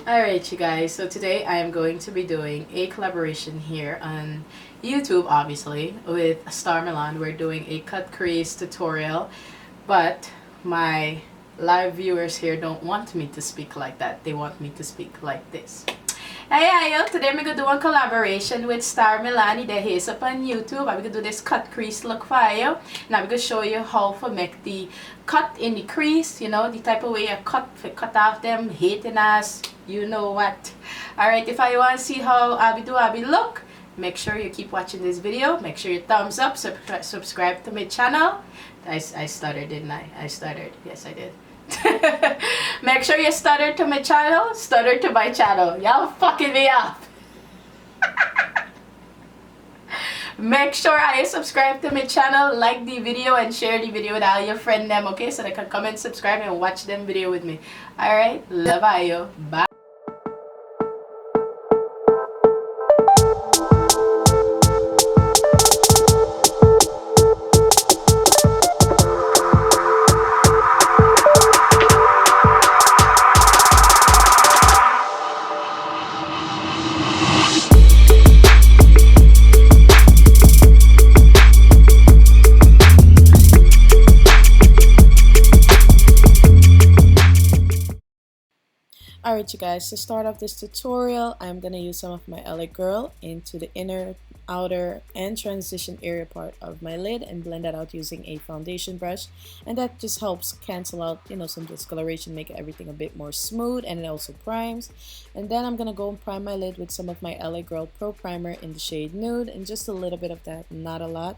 Alright, you guys, so today I am going to be doing a collaboration here on YouTube, obviously, with stahrmilan. We're doing a cut crease tutorial, but my live viewers here don't want me to speak like that. They want me to speak like this. Hey, today I'm going to do a collaboration with stahrmilan. They're here up on YouTube. I'm going to do this cut crease look for you. Now I'm going to show you how to make the cut in the crease, you know, the type of way you cut off them hating ass, you know what. Alright, if I want to see how I be look, make sure you keep watching this video. Make sure you thumbs up, subscribe to my channel. I stuttered, didn't I? I stuttered. Yes, I did. Make sure you stutter to my channel, stutter to my channel. Y'all fucking me up. Make sure I subscribe to my channel, like the video, and share the video with all your friends them, okay? So they can comment, subscribe, and watch them video with me. Alright, love you. Bye. Alright, you guys, to start off this tutorial, I'm going to use some of my LA Girl into the inner, outer, and transition area part of my lid and blend that out using a foundation brush. And that just helps cancel out, you know, some discoloration, make everything a bit more smooth, and it also primes. And then I'm going to go and prime my lid with some of my LA Girl Pro Primer in the shade Nude, and just a little bit of that, not a lot.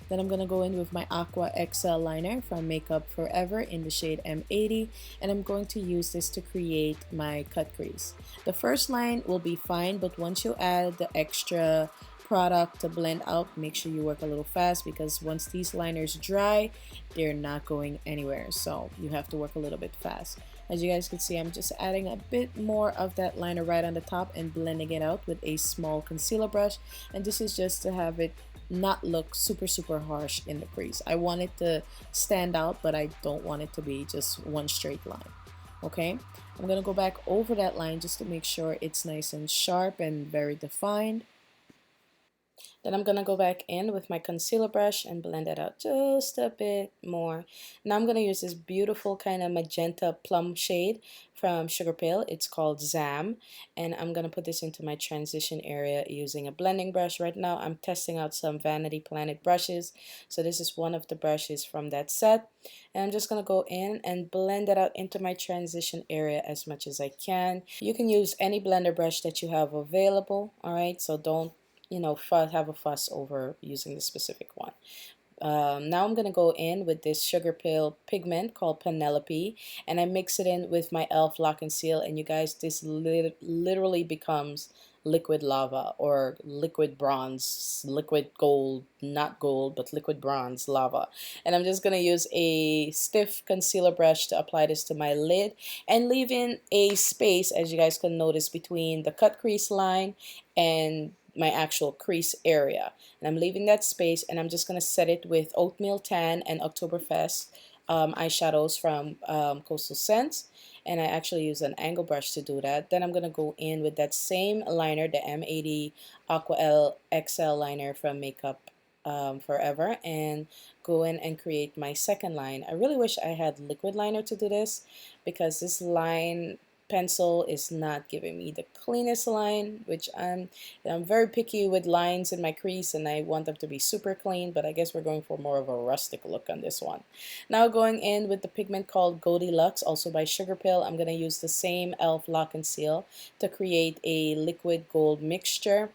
Then I'm going to go in with my Aqua XL liner from Makeup Forever in the shade M80, and I'm going to use this to create my cut crease. The first line will be fine, but once you add the extra product to blend out, make sure you work a little fast, because once these liners dry, they're not going anywhere, so you have to work a little bit fast. As you guys can see, I'm just adding a bit more of that liner right on the top and blending it out with a small concealer brush, and this is just to have it not look super harsh in the crease. I want it to stand out, but I don't want it to be just one straight line. Okay, I'm gonna go back over that line just to make sure it's nice and sharp and very defined. Then I'm gonna go back in with my concealer brush and blend it out just a bit more. Now I'm gonna use this beautiful kind of magenta plum shade from Sugar Pill. It's called Zam, and I'm gonna put this into my transition area using a blending brush. Right now I'm testing out some Vanity Planet brushes, so this is one of the brushes from that set, and I'm just gonna go in and blend it out into my transition area as much as I can. You can use any blender brush that you have available, all right, so don't, you know, have a fuss over using the specific one. Now I'm gonna go in with this Sugar Pill pigment called Penelope, and I mix it in with my e.l.f. Lock and Seal, and you guys, this literally becomes liquid lava or liquid bronze, liquid gold, not gold, but liquid bronze lava. And I'm just gonna use a stiff concealer brush to apply this to my lid and leave in a space, as you guys can notice, between the cut crease line and my actual crease area, and I'm leaving that space, and I'm just gonna set it with Oatmeal Tan and Oktoberfest eyeshadows from Coastal Scents, and I actually use an angle brush to do that. Then I'm gonna go in with that same liner, the M80 Aqua XL liner from Makeup Forever, and go in and create my second line. I really wish I had liquid liner to do this, because this line pencil is not giving me the cleanest line, which I'm very picky with lines in my crease, and I want them to be super clean, but I guess we're going for more of a rustic look on this one. Now going in with the pigment called Goldilocks, also by Sugar Pill, I'm going to use the same e.l.f. Lock and Seal to create a liquid gold mixture.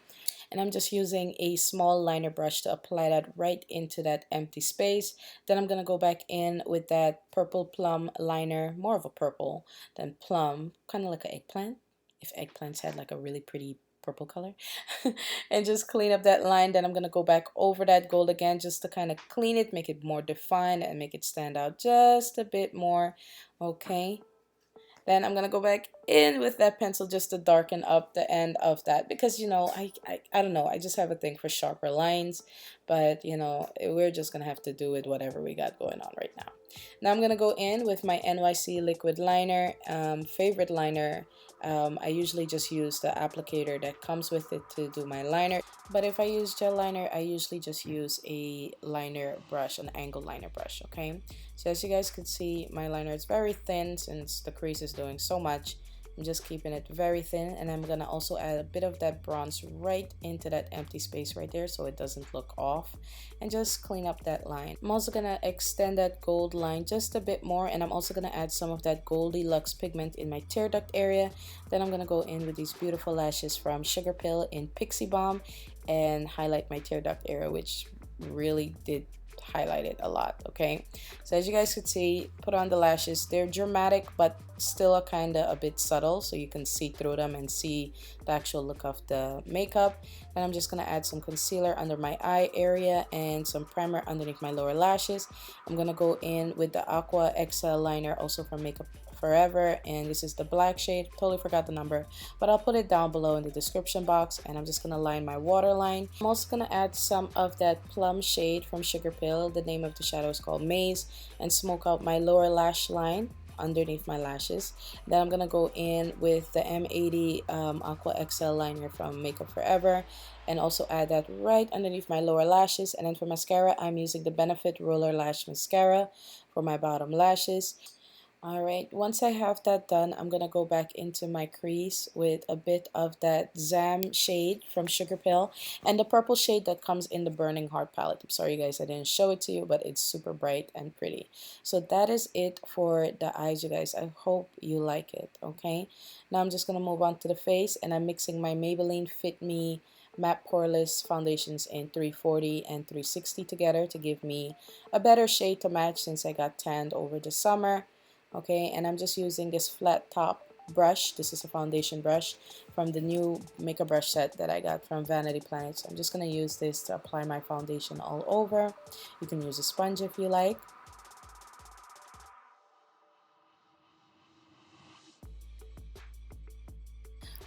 And I'm just using a small liner brush to apply that right into that empty space. Then I'm going to go back in with that purple plum liner, more of a purple than plum, kind of like an eggplant, if eggplants had like a really pretty purple color. And just clean up that line. Then I'm going to go back over that gold again just to kind of clean it, make it more defined, and make it stand out just a bit more. Okay. Then I'm gonna go back in with that pencil just to darken up the end of that, because, you know, I don't know, I just have a thing for sharper lines, but, you know, we're just gonna have to do with whatever we got going on right now. Now I'm gonna go in with my NYC liquid liner, favorite liner. I usually just use the applicator that comes with it to do my liner. But if I use gel liner, I usually just use a liner brush, an angled liner brush, okay? So as you guys can see, my liner is very thin since the crease is doing so much. I'm just keeping it very thin, and I'm gonna also add a bit of that bronze right into that empty space right there so it doesn't look off, and just clean up that line. I'm also gonna extend that gold line just a bit more, and I'm also gonna add some of that Goldilocks pigment in my tear duct area. Then I'm gonna go in with these beautiful lashes from Sugar Pill in Pixie Bomb and highlight my tear duct area, which really did highlight it a lot. Okay, so as you guys could see, put on the lashes. They're dramatic but still kind of a bit subtle, so you can see through them and see the actual look of the makeup. And I'm just gonna add some concealer under my eye area and some primer underneath my lower lashes. I'm gonna go in with the Aqua XL liner, also from Makeup Forever, and this is the black shade. Totally forgot the number, but I'll put it down below in the description box. And I'm just gonna line my waterline. I'm also gonna add some of that plum shade from Sugar Pill. The name of the shadow is called Maze, and smoke out my lower lash line underneath my lashes. Then I'm gonna go in with the M80 Aqua XL liner from Makeup Forever, and also add that right underneath my lower lashes. And then for mascara, I'm using the Benefit Roller Lash Mascara for my bottom lashes. Alright, once I have that done, I'm gonna go back into my crease with a bit of that Zam shade from Sugar Pill and the purple shade that comes in the Burning Heart palette. I'm sorry guys, I didn't show it to you, but it's super bright and pretty. So that is it for the eyes, you guys. I hope you like it, okay? Now I'm just gonna move on to the face, and I'm mixing my Maybelline Fit Me matte poreless foundations in 340 and 360 together to give me a better shade to match since I got tanned over the summer. Okay, and I'm just using this flat top brush. This is a foundation brush from the new makeup brush set that I got from Vanity Planet. So I'm just going to use this to apply my foundation all over. You can use a sponge if you like.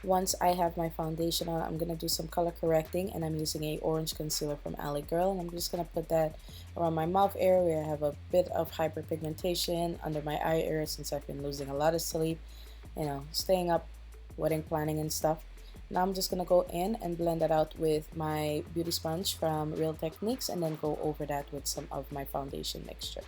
Once I have my foundation on, I'm going to do some color correcting, and I'm using a orange concealer from Alley Girl, and I'm just going to put that around my mouth area where I have a bit of hyperpigmentation, under my eye area since I've been losing a lot of sleep, you know, staying up, wedding planning and stuff. Now I'm just going to go in and blend that out with my beauty sponge from Real Techniques, and then go over that with some of my foundation mixture.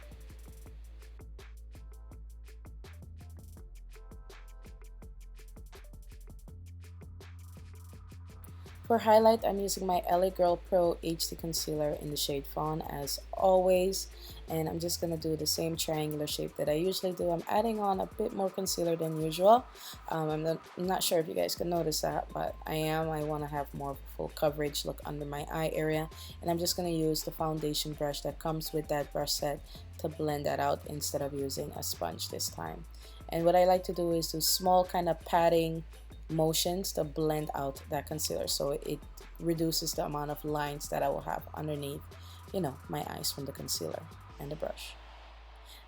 For highlight, I'm using my LA Girl Pro HD Concealer in the shade Fawn as always, and I'm just going to do the same triangular shape that I usually do. I'm adding on a bit more concealer than usual. I'm not sure if you guys can notice that, but I want to have more full coverage look under my eye area, and I'm just going to use the foundation brush that comes with that brush set to blend that out instead of using a sponge this time. And what I like to do is do small kind of patting motions to blend out that concealer, so it reduces the amount of lines that I will have underneath, you know, my eyes from the concealer and the brush.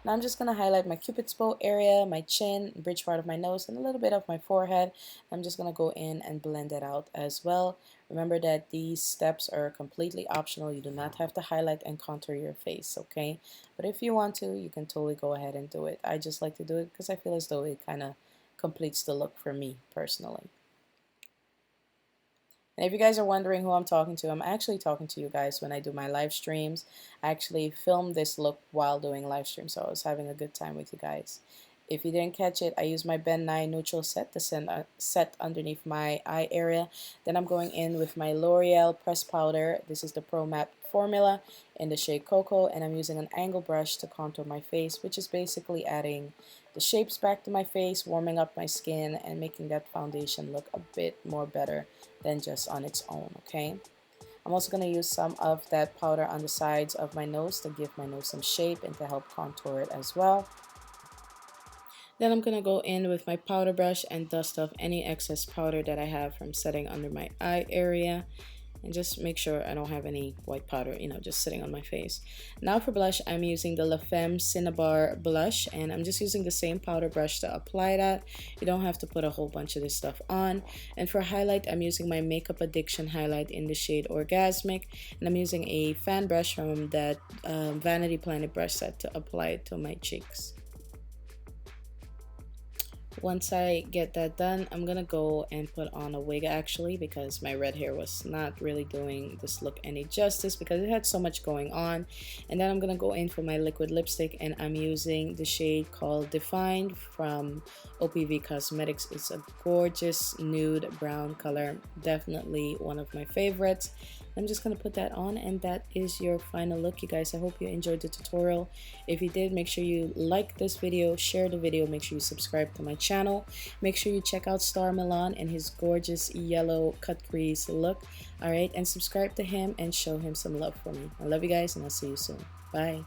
Now I'm just going to highlight my cupid's bow area, my chin, bridge part of my nose, and a little bit of my forehead. I'm just going to go in and blend that out as well. Remember that these steps are completely optional. You do not have to highlight and contour your face, okay? But if you want to, you can totally go ahead and do it. I just like to do it because I feel as though it kind of completes the look for me personally. And if you guys are wondering who I'm talking to, I'm actually talking to you guys when I do my live streams. I actually filmed this look while doing live streams, so I was having a good time with you guys. If you didn't catch it, I use my Ben Nye neutral set to set underneath my eye area. Then I'm going in with my L'Oreal pressed powder. This is the Pro Matte formula in the shade Cocoa, and I'm using an angle brush to contour my face, which is basically adding the shapes back to my face, warming up my skin, and making that foundation look a bit more better than just on its own, okay? I'm also going to use some of that powder on the sides of my nose to give my nose some shape and to help contour it as well. Then I'm going to go in with my powder brush and dust off any excess powder that I have from setting under my eye area. and just make sure I don't have any white powder, you know, just sitting on my face. Now for blush, I'm using the La Femme Cinnabar blush, and I'm just using the same powder brush to apply that. You don't have to put a whole bunch of this stuff on. And for highlight, I'm using my Makeup Addiction highlight in the shade Orgasmic, and I'm using a fan brush from that Vanity Planet brush set to apply it to my cheeks. Once I get that done, I'm gonna go and put on a wig actually, because my red hair was not really doing this look any justice because it had so much going on. And then I'm gonna go in for my liquid lipstick, and I'm using the shade called Defined from OPV Cosmetics. It's a gorgeous nude brown color, definitely one of my favorites. I'm just gonna put that on, and that is your final look, you guys. I hope you enjoyed the tutorial. If you did, make sure you like this video, share the video, make sure you subscribe to my channel. Make sure you check out stahrmilan and his gorgeous yellow cut crease look. Alright, and subscribe to him and show him some love for me. I love you guys, and I'll see you soon. Bye.